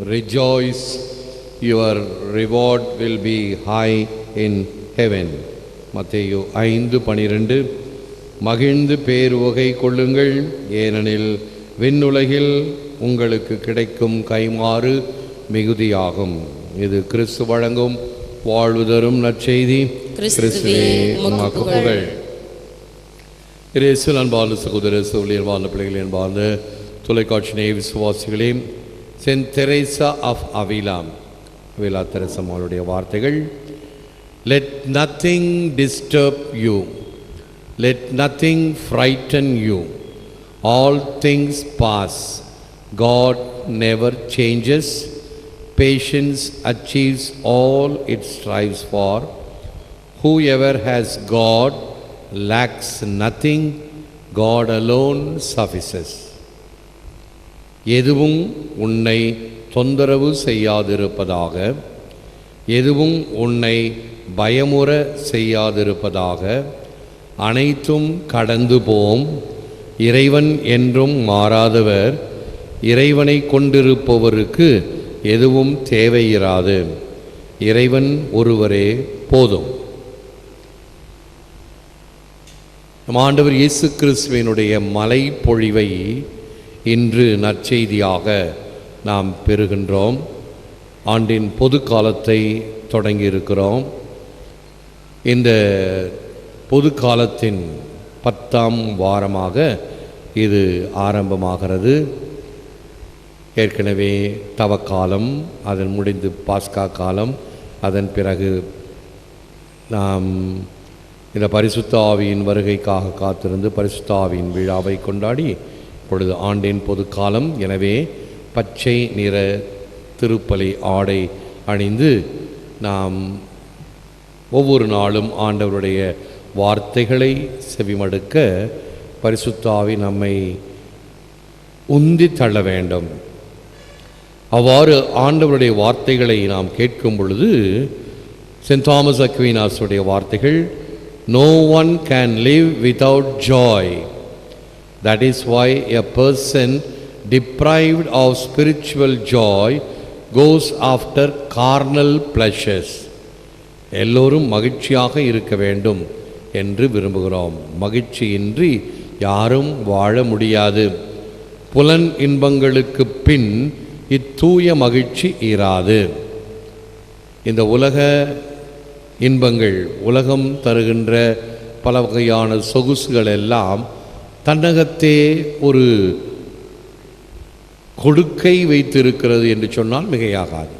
rejoice, your reward will be high in heaven. மத்தேயு 5:12. மகிழ்ந்து பேருவகை கொள்ளுங்கள், ஏனெனில் விண்ணுலகில் உங்களுக்கு கிடைக்கும் கைமாறு மிகுதியாகும். இது கிறிஸ்து வழங்கும் வாழ்வு தரும் நற்செய்தி. கிறிஸ்துவே உமக்கு புகழ். இயேசுவில் அன்பார்ந்த சகோதர சகோதரிகள், வாழ்ந்த பிள்ளைகள், அன்பார்ந்த தொலைக்காட்சி நேய விசுவாசிகளே, சென்ட் தெரேசா ஆஃப் அவிலா தெரேசாவுடைய வார்த்தைகள்: Let nothing disturb you, let nothing frighten you, all things pass, God never changes, patience achieves all it strives for, whoever has God lacks nothing, God alone suffices. எதுவும் உன்னை தொந்தரவு செய்யாதிருப்பதாக, எதுவும் உன்னை பயமுற செய்யாதிருப்பதாக, அனைத்தும் கடந்து போம், இறைவன் என்றும் மாறாதவர், இறைவனை கொண்டிருப்பவருக்கு எதுவும் தேவையிராது, இறைவன் ஒருவரே போதும். நம் ஆண்டவர் இயேசு கிறிஸ்துவினுடைய மலை பொழிவை இன்று நற்செய்தியாக நாம் பெறுகின்றோம். ஆண்டின் பொது காலத்தை தொடங்கியிருக்கிறோம். இந்த பொது காலத்தின் 10ஆம் வாரமாக இது ஆரம்பமாகிறது. ஏற்கனவே தவக்காலம், அதன் முடிந்து பாஸ்கா காலம், அதன் பிறகு நாம் இந்த பரிசுத்த ஆவியின் வருகைக்காக காத்திருந்து பரிசுத்த ஆவியின் விழாவை கொண்டாடி இப்பொழுது ஆண்டின் பொது காலம். எனவே பச்சை நிற திருப்பலி ஆடை அணிந்து நாம் ஒவ்வொரு நாளும் ஆண்டவருடைய வார்த்தைகளை செவிமடுக்க பரிசுத்த ஆவி நம்மை உந்தி தள்ள வேண்டும். அவ்வாறு ஆண்டவருடைய வார்த்தைகளை நாம் கேட்கும் பொழுது சென்ட் தாமஸ் அக்வீனாஸுடைய வார்த்தைகள்: No one can live without joy. That is why a person deprived of spiritual joy goes after carnal pleasures. எல்லோரும் மகிழ்ச்சியாக இருக்க வேண்டும் என்று விரும்புகிறோம். மகிழ்ச்சியின்றி யாரும் வாழ முடியாது. புலன் இன்பங்களுக்கு பின் இத்தூய மகிழ்ச்சி இராது. இந்த உலக இன்பங்கள், உலகம் தருகின்ற பல வகையான சொகுசுகள் எல்லாம் தன்னகத்தே ஒரு கொடுக்கை வைத்திருக்கிறது என்று சொன்னால் மிகையாகாது.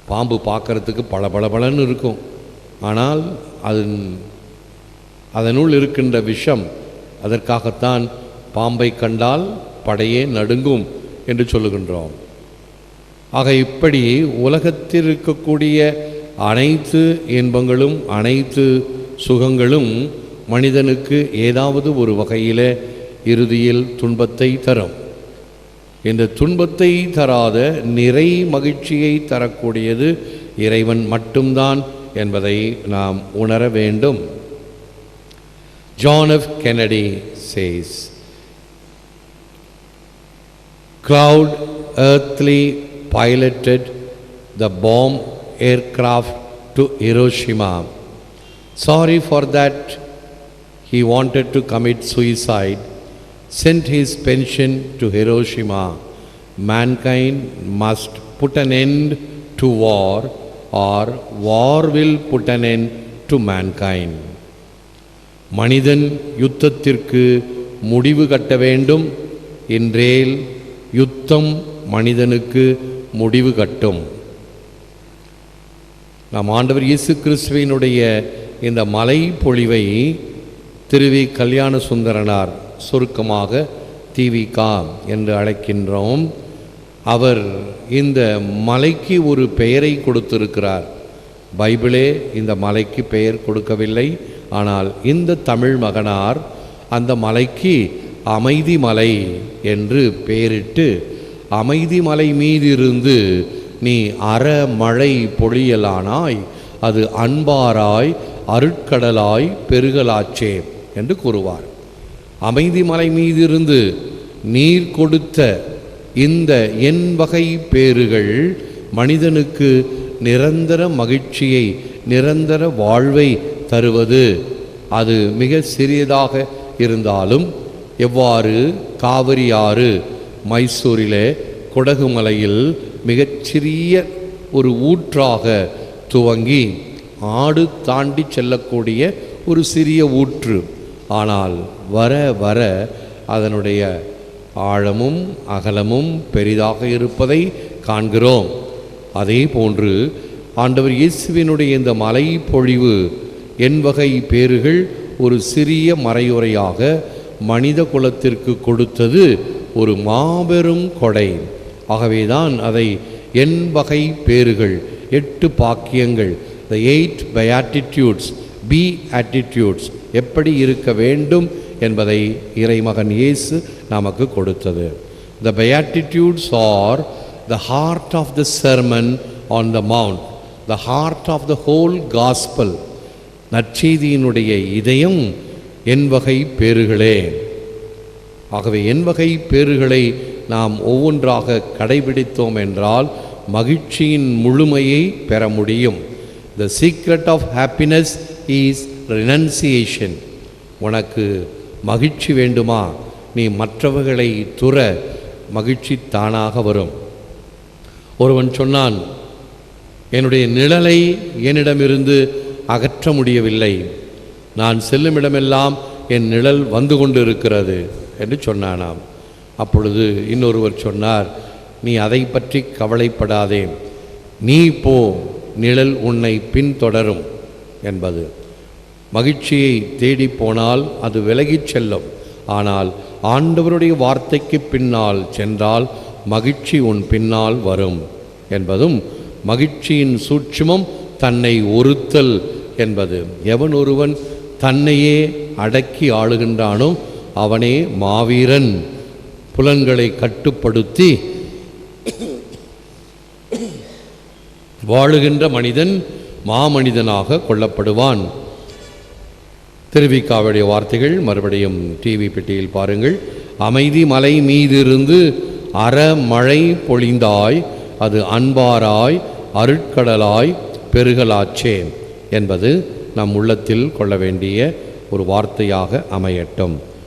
பாம்பு பார்க்கறதுக்கு பளபளன்னு இருக்கும், ஆனால் அதனுள் இருக்கின்ற விஷம். அதற்காகத்தான் பாம்பை கண்டால் படையே நடுங்கும் என்று சொல்லுகின்றோம். ஆக இப்படி உலகத்தில் இருக்கக்கூடிய அனைத்து இன்பங்களும் அனைத்து சுகங்களும் மனிதனுக்கு ஏதாவது ஒரு வகையில் இறுதியில் துன்பத்தை தரும். இந்த துன்பத்தை தராத நிறை மகிழ்ச்சியை தரக்கூடியது இறைவன் மட்டும்தான் என்பதை நாம் உணர வேண்டும். John F. Kennedy says, Cloud earthly piloted the bomb aircraft to Hiroshima. Sorry for that, he wanted to commit suicide, sent his pension to Hiroshima. Mankind must put an end to war, or war will put an end to mankind. மனிதன் யுத்தத்திற்கு முடிவு கட்ட வேண்டும். இன்றேல் யுத்தம் மனிதனுக்கு முடிவு கட்டும். நாம் ஆண்டவர் இயேசு கிறிஸ்துவினுடைய இந்த மலை பொழிவை திருவி கல்யாண சுந்தரனார், சுருக்கமாக TVK என்று அழைக்கின்றோம். அவர் இந்த மலைக்கு ஒரு பெயரை கொடுத்திருக்கிறார். பைபிளே இந்த மலைக்கு பெயர் கொடுக்கவில்லை. ஆனால் இந்த தமிழ் மகனார் அந்த மலைக்கு அமைதி மலை என்று பெயரிட்டு, அமைதி மலை மீதிருந்து நீ அறமழை பொழியலானாய், அது அன்பாராய் அருட்கடலாய் பெருகலாச்சே என்று கூறுவார். அமைதி மலை மீதிருந்து நீர் கொடுத்த இந்த எண்வகை பேறுகள் மனிதனுக்கு நிரந்தர மகிழ்ச்சியை, நிரந்தர வாழ்வை தருவது. அது மிக சிறியதாக இருந்தாலும், எவ்வாறு காவிரி ஆறு மைசூரிலே கொடகுமலையில் மிகச்சிறிய ஒரு ஊற்றாக துவங்கி ஆடு தாண்டி செல்லக்கூடிய ஒரு சிறிய ஊற்று, ஆனால் வர வர அதனுடைய ஆழமும் அகலமும் பெரிதாக இருப்பதை காண்கிறோம். அதே போன்று ஆண்டவர் இயேசுவினுடைய இந்த மலை பொழிவு எண்வகை பேறுகள் ஒரு சிறிய மறையுறையாக மனித குலத்திற்கு கொடுத்தது ஒரு மாபெரும் கொடை. ஆகவேதான் அதை எண்வகை பேறுகள், 8 பாக்கியங்கள், the 8 beatitudes, be attitudes எப்படி இருக்க வேண்டும் என்பதை இறைமகன் இயேசு நமக்கு கொடுத்தது. The beatitudes are the heart of the sermon on the mount, the heart of the whole gospel. நற்செய்தியினுடைய இதயம் எண்வகை பேறுகளே. ஆகவே எண்வகை பேறுகளை நாம் ஒவ்வொன்றாக கடைபிடித்தோம் என்றால் மகிழ்ச்சியின் முழுமையை பெற முடியும். The secret of happiness is renunciation. உனக்கு மகிழ்ச்சி வேண்டுமா? நீ மற்றவர்களை துற, மகிழ்ச்சி தானாக வரும். ஒருவன் சொன்னான், என்னுடைய நிழலை என்னிடமிருந்து அகற்ற முடியவில்லை, நான் செல்லும் இடமெல்லாம் என் நிழல் வந்து கொண்டு இருக்கிறது என்று சொன்னானாம். அப்பொழுது இன்னொருவர் சொன்னார், நீ அதை பற்றி கவலைப்படாதே, நீ போ, நிழல் உன்னை பின்தொடரும் என்பது. மகிழ்ச்சியை தேடி போனால் அது விலகிச் செல்லும். ஆனால் ஆண்டவருடைய வார்த்தைக்கு பின்னால் சென்றால் மகிழ்ச்சி உன் பின்னால் வரும் என்பதும், மகிழ்ச்சியின் சூட்சுமம் தன்னை ஒருத்தல் என்பது. எவன் ஒருவன் தன்னையே அடக்கி ஆளுகின்றானோ அவனே மாவீரன். புலன்களை கட்டுப்படுத்தி வாழுகின்ற மனிதன் மாமனிதனாக கொள்ளப்படுவான். திருவிக்காவுடைய வார்த்தைகள் மறுபடியும் டிவி பெட்டியில் பாருங்கள். அமைதி மலை மீதிருந்து அறமழை பொழிந்தாய், அது அன்பாராய் அருட்கடலாய் பெருகலாச்சே என்பது நம் உள்ளத்தில் கொள்ள வேண்டிய ஒரு வார்த்தையாக அமையட்டும்.